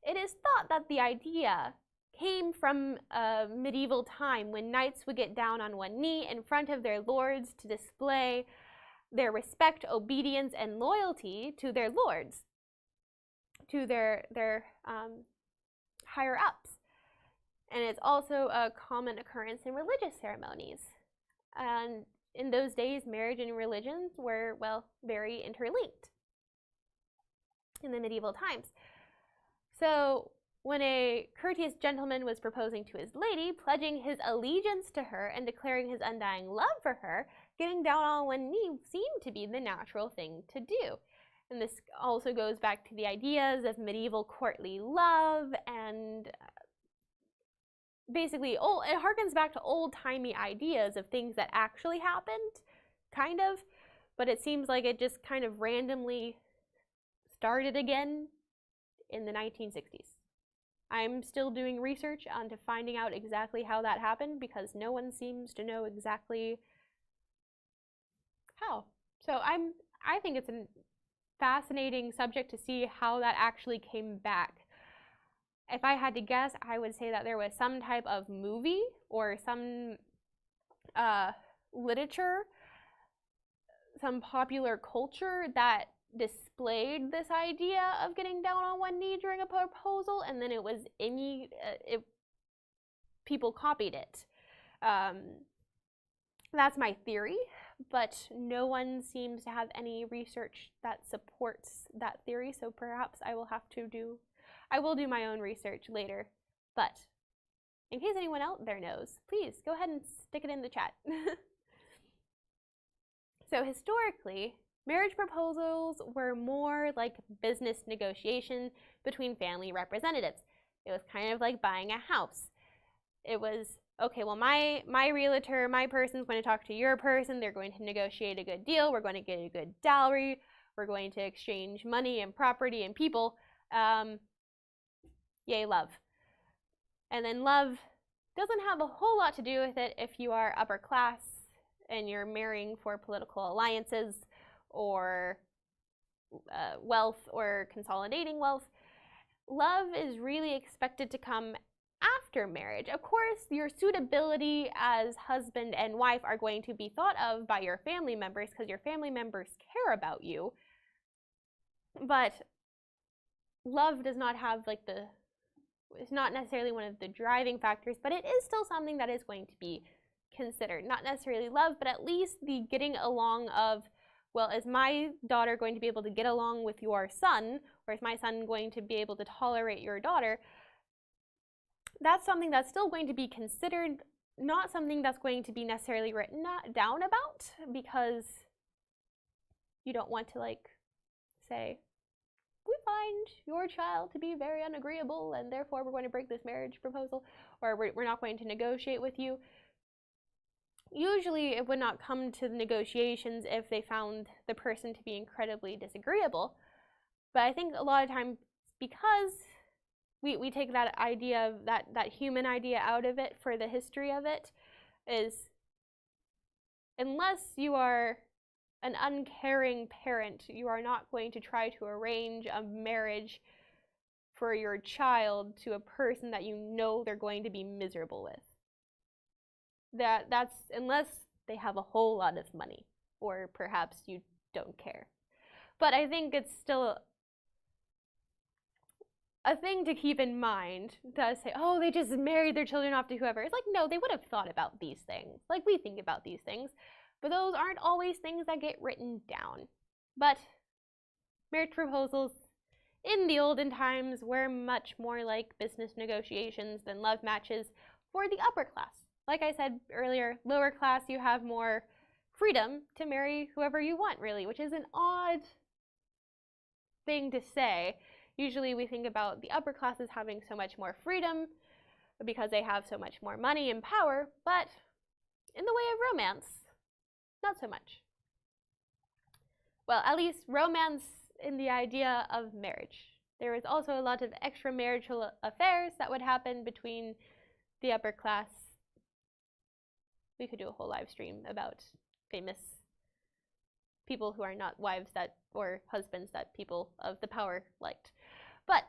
It is thought that the idea came from a medieval time when knights would get down on one knee in front of their lords to display their respect, obedience, and loyalty to their lords, to their higher ups. And it's also a common occurrence in religious ceremonies. And in those days, marriage and religions were, well, very interlinked in the medieval times. So when a courteous gentleman was proposing to his lady, pledging his allegiance to her and declaring his undying love for her, getting down on one knee seemed to be the natural thing to do. And this also goes back to the ideas of medieval courtly love, and basically, it harkens back to old-timey ideas of things that actually happened, kind of, but it seems like it just kind of randomly started again in the 1960s. I'm still doing research onto finding out exactly how that happened, because no one seems to know exactly how. So I think it's a fascinating subject to see how that actually came back. If I had to guess, I would say that there was some type of movie or some literature, some popular culture that displayed this idea of getting down on one knee during a proposal, and then it was people copied it. That's my theory, but no one seems to have any research that supports that theory, so perhaps I will do my own research later. But in case anyone out there knows, please go ahead and stick it in the chat. So historically, marriage proposals were more like business negotiation between family representatives. It was kind of like buying a house. It was, okay, well, my realtor, my person's going to talk to your person. They're going to negotiate a good deal. We're going to get a good dowry. We're going to exchange money and property and people. Yay, love. And then love doesn't have a whole lot to do with it if you are upper class and you're marrying for political alliances or wealth or consolidating wealth. Love is really expected to come after marriage. Of course, your suitability as husband and wife are going to be thought of by your family members because your family members care about you. But love does not have like it's not necessarily one of the driving factors, but it is still something that is going to be considered. Not necessarily love, but at least the getting along of, well, is my daughter going to be able to get along with your son, or is my son going to be able to tolerate your daughter? That's something that's still going to be considered, not something that's going to be necessarily written down about, because you don't want to like say, we find your child to be very unagreeable and therefore we're going to break this marriage proposal, or we're not going to negotiate with you. Usually it would not come to the negotiations if they found the person to be incredibly disagreeable. But I think a lot of times, because we take that idea, that human idea out of it for the history of it, is unless you are an uncaring parent, you are not going to try to arrange a marriage for your child to a person that you know they're going to be miserable with. That's unless they have a whole lot of money, or perhaps you don't care. But I think it's still a thing to keep in mind to say, oh, they just married their children off to whoever. It's like, no, they would have thought about these things. Like we think about these things, but those aren't always things that get written down. But marriage proposals in the olden times were much more like business negotiations than love matches for the upper class. Like I said earlier, lower class, you have more freedom to marry whoever you want, really, which is an odd thing to say. Usually we think about the upper classes having so much more freedom because they have so much more money and power, but in the way of romance, not so much. Well, at least romance in the idea of marriage. There was also a lot of extramarital affairs that would happen between the upper class. We could do a whole live stream about famous people who are not wives that or husbands that people of the power liked. But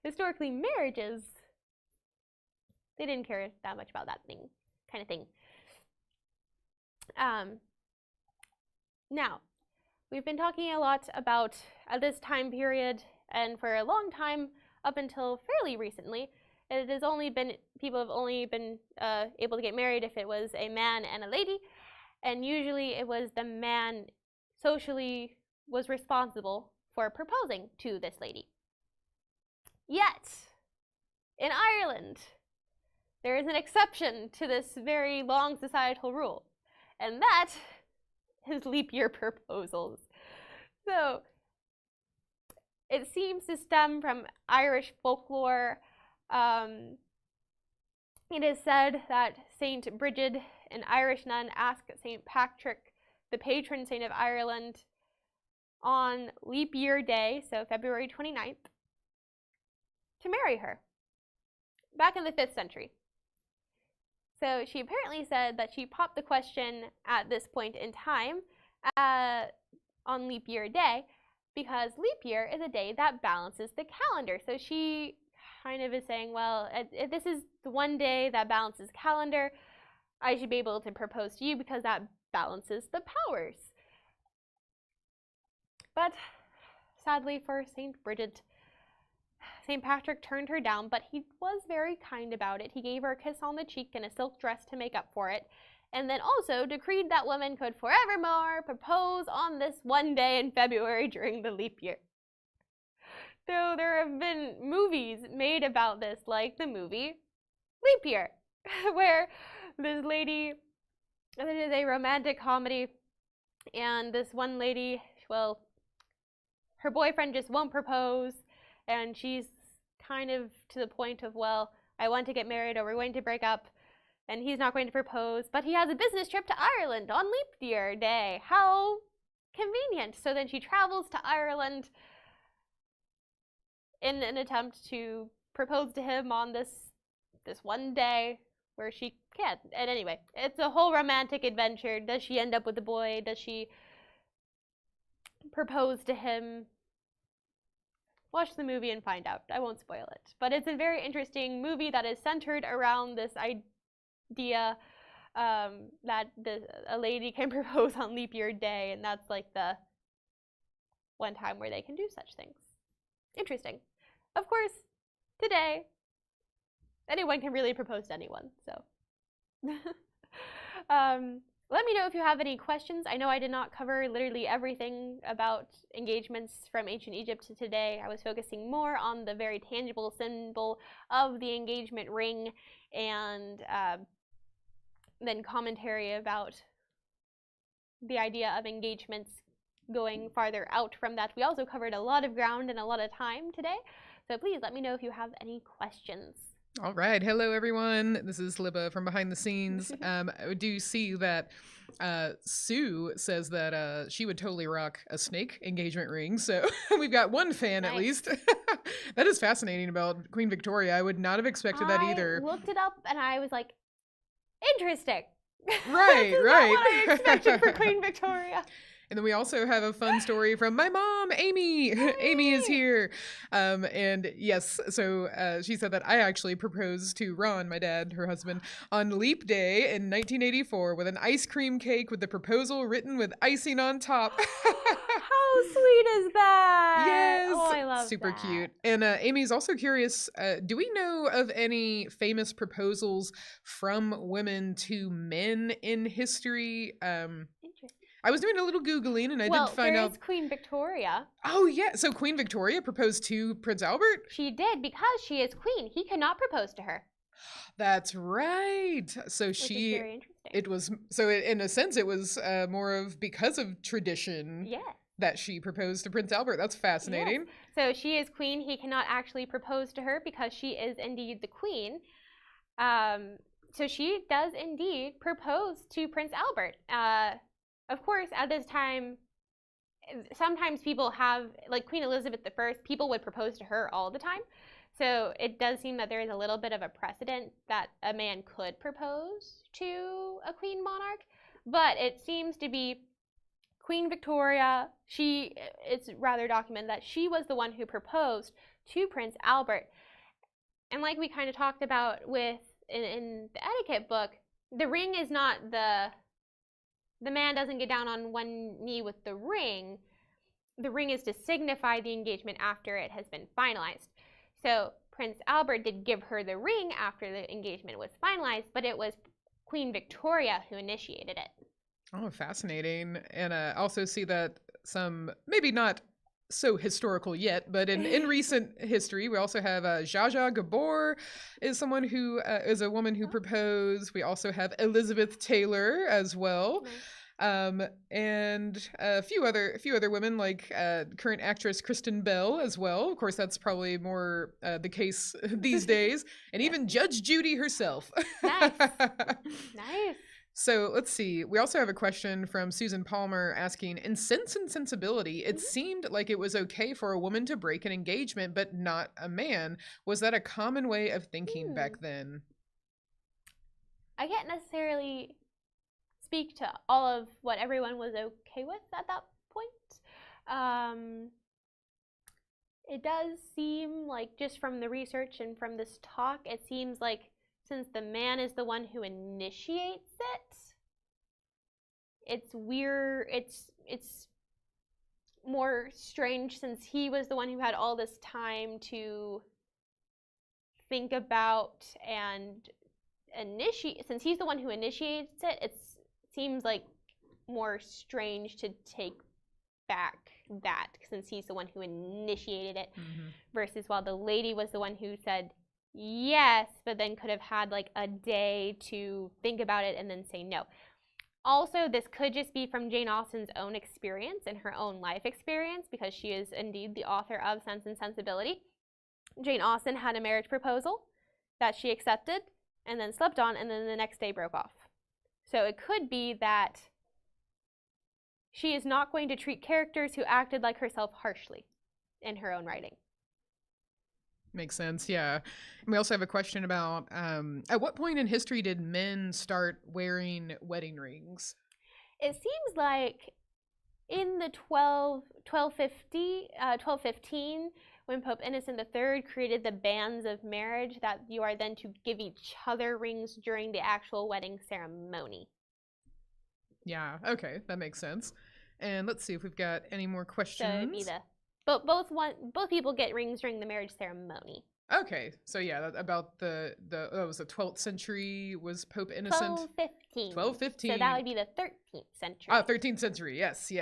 historically, marriages, they didn't care that much about that kind of thing. Now, we've been talking a lot about at this time period, and for a long time, up until fairly recently, it has only been, people have only been able to get married if it was a man and a lady, and usually it was the man socially was responsible for proposing to this lady. Yet, in Ireland, there is an exception to this very long societal rule, and that is leap year proposals. So, it seems to stem from Irish folklore. It is said that Saint Brigid, an Irish nun, asked Saint Patrick, the patron saint of Ireland, on leap year day, so February 29th, to marry her, back in the 5th century. So she apparently said that she popped the question at this point in time on leap year day, because leap year is a day that balances the calendar. So she kind of is saying, well, this is the one day that balances calendar. I should be able to propose to you because that balances the powers. But sadly for Saint Brigid, St. Patrick turned her down, but he was very kind about it. He gave her a kiss on the cheek and a silk dress to make up for it, and then also decreed that women could forevermore propose on this one day in February during the leap year. So there have been movies made about this, like the movie Leap Year, where this lady, it is a romantic comedy, and this one lady, well, her boyfriend just won't propose, and she's kind of to the point of, well, I want to get married or we're going to break up, and he's not going to propose, but he has a business trip to Ireland on leap year day. How convenient. So then she travels to Ireland in an attempt to propose to him on this one day where she can't. And anyway, it's a whole romantic adventure. Does she end up with the boy? Does she propose to him? Watch the movie and find out. I won't spoil it. But it's a very interesting movie that is centered around this idea that a lady can propose on leap year day, and that's like the one time where they can do such things. Interesting. Of course, today, anyone can really propose to anyone, so. Let me know if you have any questions. I know I did not cover literally everything about engagements from ancient Egypt to today. I was focusing more on the very tangible symbol of the engagement ring, and then commentary about the idea of engagements going farther out from that. We also covered a lot of ground and a lot of time today, so please let me know if you have any questions. All right. Hello, everyone. This is Libba from behind the scenes. I do see that Sue says that she would totally rock a snake engagement ring. So we've got one fan at least. That is fascinating about Queen Victoria. I would not have expected that either. I looked it up and I was like, interesting. Right, right. Not what I expected for Queen Victoria. And then we also have a fun story from my mom, Amy. Hey. Amy is here. And yes, so she said that I actually proposed to Ron, my dad, her husband, on Leap Day in 1984 with an ice cream cake with the proposal written with icing on top. How sweet is that? Yes. Oh, I love Super that. cute. And Amy's also curious, do we know of any famous proposals from women to men in history? Interesting. I was doing a little Googling and I did find out. Well, Queen Victoria. Oh, yeah. So Queen Victoria proposed to Prince Albert? She did, because she is queen. He cannot propose to her. That's right. So Which is very interesting. It was, so in a sense, it was more of because of tradition. Yes. That she proposed to Prince Albert. That's fascinating. Yes. So she is queen. He cannot actually propose to her because she is indeed the queen. So she does indeed propose to Prince Albert. Of course, at this time, sometimes people have, like Queen Elizabeth I, people would propose to her all the time. So it does seem that there is a little bit of a precedent that a man could propose to a queen monarch. But it seems to be Queen Victoria, it's rather documented that she was the one who proposed to Prince Albert. And like we kind of talked about in the etiquette book, the ring is not the man doesn't get down on one knee with the ring. The ring is to signify the engagement after it has been finalized. So Prince Albert did give her the ring after the engagement was finalized, but it was Queen Victoria who initiated it. Oh, fascinating. And I also see that some, maybe not so historical yet, but in recent history, we also have Zsa Zsa Gabor is someone who is a woman who proposed. We also have Elizabeth Taylor as well. And a few other women like current actress Kristen Bell as well. Of course, that's probably more the case these days. And even Judge Judy herself. Nice. Nice. So let's see. We also have a question from Susan Palmer asking, in Sense and Sensibility, it seemed like it was okay for a woman to break an engagement, but not a man. Was that a common way of thinking back then? I can't necessarily speak to all of what everyone was okay with at that point. It does seem like, just from the research and from this talk, it seems like since the man is the one who initiates it, it's weird, it's more strange since he was the one who had all this time to think about and initiate. Since he's the one who initiates it, it seems like more strange to take back that, since he's the one who initiated it, versus while the lady was the one who said yes, but then could have had like a day to think about it and then say no. Also, this could just be from Jane Austen's own experience and her own life experience, because she is indeed the author of Sense and Sensibility. Jane Austen had a marriage proposal that she accepted and then slept on, and then the next day broke off. So it could be that she is not going to treat characters who acted like herself harshly in her own writing. Makes sense, yeah. And we also have a question about at what point in history did men start wearing wedding rings? It seems like in the 1215, when Pope Innocent III created the bands of marriage, that you are then to give each other rings during the actual wedding ceremony. Yeah, okay, that makes sense. And let's see if we've got any more questions. So it'd be both people get rings during the marriage ceremony. Okay, so yeah, about the was the 12th century was Pope Innocent? 1215. 1215. So that would be the 13th century. Ah, 13th century, yes.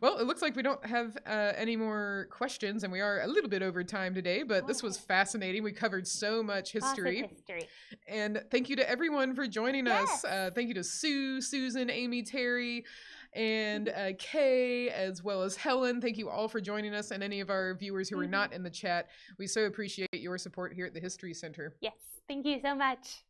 Well, it looks like we don't have any more questions, and we are a little bit over time today, but this was fascinating. We covered so much history. Lots of history. And thank you to everyone for joining us. Thank you to Sue, Susan, Amy, Terry, and Kay, as well as Helen. Thank you all for joining us, and any of our viewers who were not in the chat. We so appreciate your support here at the History Center. Yes, thank you so much.